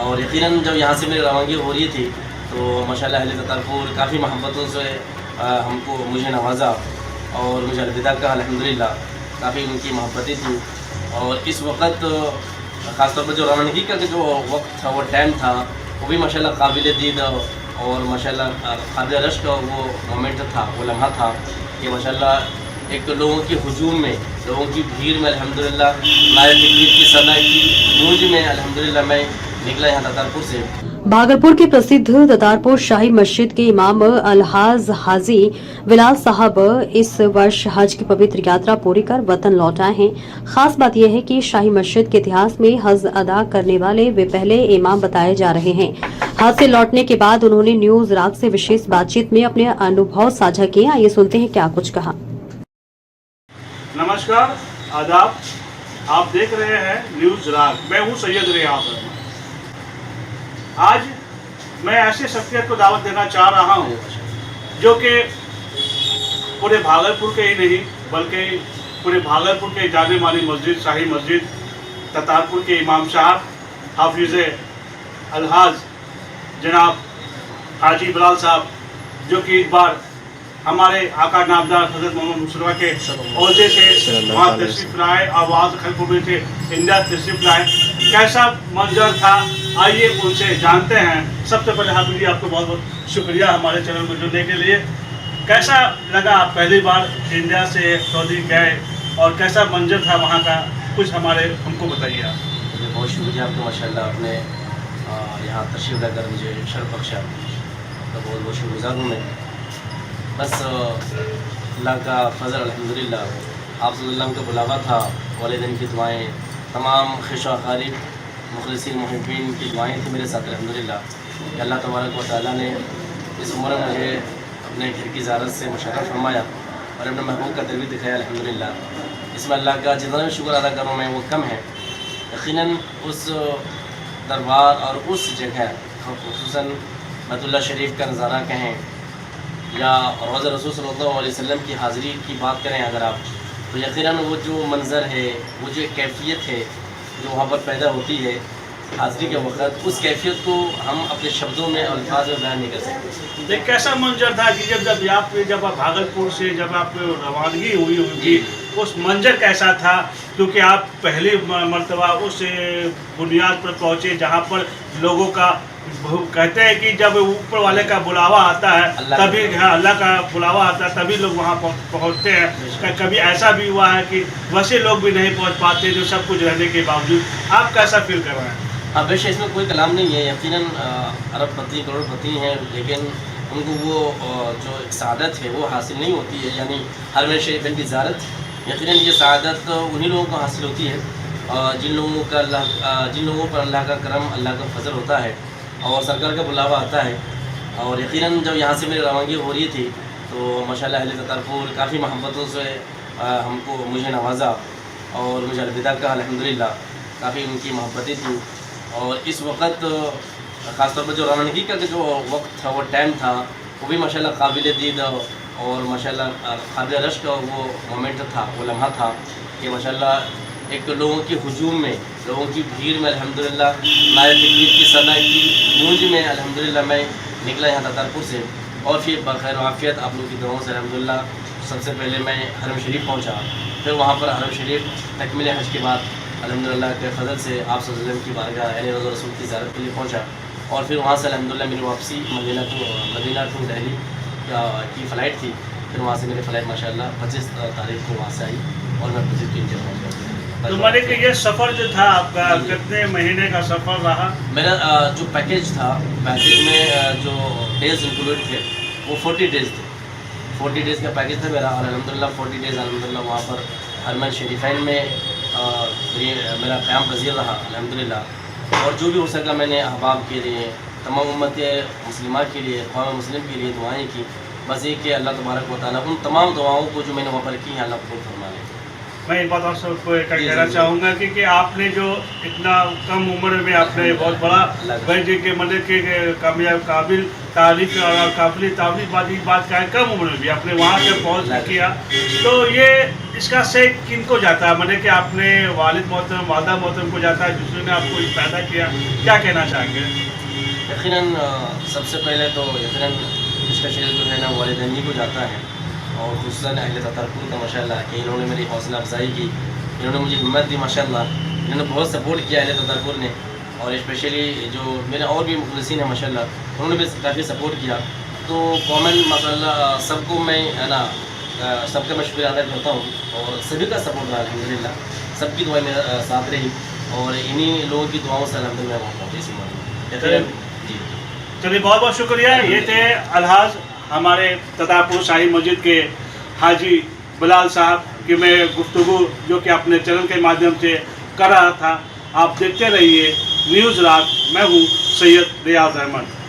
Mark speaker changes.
Speaker 1: اور یقیناً جب یہاں سے میری روانگی ہو رہی تھی تو ماشاءاللہ اہل تطرپور کافی محبتوں سے مجھے نوازا اور مجھے الوداع کہا الحمدللہ. کافی ان کی محبتیں تھیں. اور اس وقت خاص طور پر جو روانگی کا جو وقت تھا، وہ ٹائم تھا، وہ بھی ماشاءاللہ قابل دید اور ماشاءاللہ قابل رشک وہ مومنٹ تھا، وہ لمحہ تھا کہ ماشاءاللہ ایک لوگوں کی ہجوم میں، لوگوں کی بھیڑ میں الحمدللہ نعرہ تکبیر کی صدا کی گونج میں الحمدللہ میں نکلا یہاں تطارپور سے.
Speaker 2: भागलपुर के प्रसिद्ध दतारपुर शाही मस्जिद के इमाम अलहाज हाजी बिलाल साहब इस वर्ष हज की पवित्र यात्रा पूरी कर वतन लौट आए हैं. खास बात यह है कि शाही मस्जिद के इतिहास में हज अदा करने वाले वे पहले इमाम बताए जा रहे हैं. हज से लौटने के बाद उन्होंने न्यूज राग से विशेष बातचीत में अपने अनुभव साझा किए. आइए सुनते हैं क्या कुछ कहा.
Speaker 3: नमस्कार, आदाब. आप देख रहे हैं न्यूज राग. मैं हूं सैयद रियाज. आज मैं ऐसे शख्सियत को दावत देना चाह रहा हूं जो कि पूरे भागलपुर के ही नहीं बल्कि पूरे भागलपुर के जाने मानी मस्जिद शाही मस्जिद ततारपुर के इमाम साहब हाफिज अलहाज जनाब हाजी बिलाल साहब, जो कि इस बार हमारे आका नामदार हजरत मोहम्मद मुस्तफा के ओहदे से वहाँ तशरीफ लाए और वहाँ से खलपुर में से इंडिया तशरीफ लाए. कैसा मंजर था, आइए उनसे जानते हैं. सबसे पहले हाफिज जी, आपको बहुत बहुत शुक्रिया हमारे चैनल को जुड़ने के लिए. कैसा लगा, आप पहली बार इंडिया से सऊदी गए और कैसा मंजर था वहाँ का, कुछ हमको बताइए आप.
Speaker 1: बहुत शुक्रिया आपको, माशाल्लाह आपने यहाँ तशरीफ लाकर मुझे शर्फ बख्शा, तो बहुत बहुत शुक्रगुजार हूँ मैं. बस अल्लाह का फजल अल्हम्दुलिल्लाह, आप सल्लल्लाहु का बुलावा था, वालिदैन की दुआएं, तमाम ख़िशा क़ारिब मुखलिसीन मुहिब्बीन की दुआएं थी मेरे साथ अल्हम्दुलिल्लाह कि अल्लाह तबारक व तआला ने इस उम्र में मुझे अपने घर की ज़ियारत से मुशर्रफ फरमाया और अपने महबूब का दिल भी दिखाया अल्हम्दुलिल्लाह. इसमें अल्लाह का जितना भी शुक्र अदा करूँ मैं वो कम है. यकीनन उस दरबार और उस जगह, ख़ुसूसन बैतुल्लाह शरीफ का नज़ारा कहें या रोज़ा रसूल सल्लल्लाहु अलैहि वसल्लम की हाज़िरी की बात करें अगर आप, तो यकीनन वो जो मंज़र है, वो जो कैफियत है जो वहाँ पर पैदा होती है हाज़िरी के वक़्त, उस कैफियत को हम अपने शब्दों में और अल्फाज में बयान नहीं कर सकते.
Speaker 3: देख कैसा मंजर था कि जब आप भागलपुर से जब आप रवानगी हुई होगी, उस मंजर कैसा था, क्योंकि आप पहली मर्तबा उस बुनियाद पर पहुँचे जहाँ पर लोगों का कहते हैं कि जब ऊपर वाले का बुलावा आता है तभी, अल्लाह का बुलावा आता है तभी लोग वहाँ पहुँचते हैं. कभी ऐसा भी हुआ है कि वैसे लोग भी नहीं पहुँच पाते जो सब कुछ रहने के बावजूद. आप कैसा फील कर रहे हैं?
Speaker 1: हाँ, बेशक इसमें कोई कलाम नहीं है. यकीनन अरबपति करोड़पति हैं, लेकिन उनको वो जो एक सआदत है वो हासिल नहीं होती है, यानी हरम शरीफ की ज़ियारत. यकीनन ये सआदत उन्हीं लोगों को हासिल होती है जिन लोगों पर अल्लाह का करम, अल्लाह का फजल होता है और सरकार का बुलावा आता है. और यकीनन जब यहाँ से मेरी रवानगी हो रही थी तो माशाल्लाह अहले ततारपुर काफ़ी महब्बतों से मुझे नवाजा और मुझे अलविदा कहा अल्हम्दुलिल्लाह. काफ़ी उनकी महब्बतें थीं. और इस वक्त ख़ास तौर पर जो रवानगी का जो वक्त था, वो टाइम था, वो भी माशाल्लाह काबिल दीद और माशाल्लाह काबिल रश्क वो मोमेंट था, वो लम्हा था कि माशाल्लाह एक लोगों की हजूम में, लोगों की भीड़ में अल्हम्दुलिल्लाह नायब तकबीर की सदा की गूंज में अल्हम्दुलिल्लाह मैं निकला यहाँ ततारपुर से. और फिर बखैर आफियत आप लोगों की दुआओं से अल्हम्दुलिल्लाह सबसे पहले मैं हरम शरीफ पहुँचा. फिर वहाँ पर हरम शरीफ तकमील हज के बाद अल्हम्दुलिल्लाह के फजल से आप सल्लल्लाहु अलैहि वसल्लम की बारगाह यानी रोज़ा रसूल की ज़ियारत के लिए पहुँचा. और फिर वहाँ से अल्हम्दुलिल्लाह मेरी वापसी मदीना टू दिल्ली की फ़्लाइट थी. फिर वहाँ से मेरी फ़्लाइट माशाल्लाह 25 तारीख को वहाँ से आई और मैं 25 की इंडिया पहुँच गया.
Speaker 3: तो मैंने कि ये सफ़र जो था आपका कितने महीने का सफ़र रहा?
Speaker 1: मेरा जो पैकेज था, पैकेज में जो डेज़ इंक्लूड थे वो 40 डेज़ थे. 40 डेज़ का पैकेज था मेरा और अल्हम्दुलिल्लाह 40 डेज़ अल्हम्दुलिल्लाह वहाँ पर हरमैन शरीफैन में मेरा क़याम पज़ीर रहा अल्हम्दुलिल्लाह. और जो भी हो सका मैंने अहबाब के लिए, तमाम उम्मत मुस्लिमा के लिए, क़ौम मुस्लिम के लिए दुआएँ की. बस ये कि अल्लाह तबारक व तआला उन तमाम दुआओं को जो मैंने वहाँ पर की हैं अल्लाह कबूल फरमा ले.
Speaker 3: मैं एक बात और सबको कहना चाहूँगा कि आपने जो इतना कम उम्र में आपने बहुत बड़ा भाई जी के मतलब के कामयाब काबिल तारीफ और काबिल बात का है, कम उम्र में भी आपने वहाँ तक पहुँच किया, तो ये इसका श्रेय किनको जाता है? मतलब कि आपने वालिद मोहतरम वालदा मोहतरम को जाता है जिसने आपको पैदा किया, क्या कहना चाहेंगे?
Speaker 1: यकीनन सबसे पहले तो यकीनन इसका श्रेय जो है ना वालिदैन जी को जाता है, और खुसूसन अहले ततारपुर का माशाल्लाह कि इन्होंने मेरी हौसला अफजाई की, इन्होंने मुझे हिम्मत दी माशाल्लाह, इन्होंने बहुत सपोर्ट किया अहले ततारपुर ने, और स्पेशली जो मेरे और भी मुखलिसीन हैं माशाल्लाह उन्होंने भी काफ़ी सपोर्ट किया। तो कॉमन माशाल्लाह सबको मैं है ना सबका मैं शुक्रिया अदा करता हूँ, और सभी का सपोर्ट रहा अल्हम्दुलिल्लाह, सबकी दुआएं मेरे साथ रही, और इन्हीं लोगों की दुआओं से अल्हम्दुलिल्लाह मैं पहुँचा इसी मामले में।
Speaker 3: चलिए बहुत बहुत शुक्रिया। ये थे अलहाज हमारे ततारपुर शाही मस्जिद के हाजी बिलाल साहब की मैं गुफ्तगू जो कि अपने चैनल के माध्यम से कर रहा था। आप देखते रहिए न्यूज़ रात, मैं हूँ सैयद रियाज अहमद।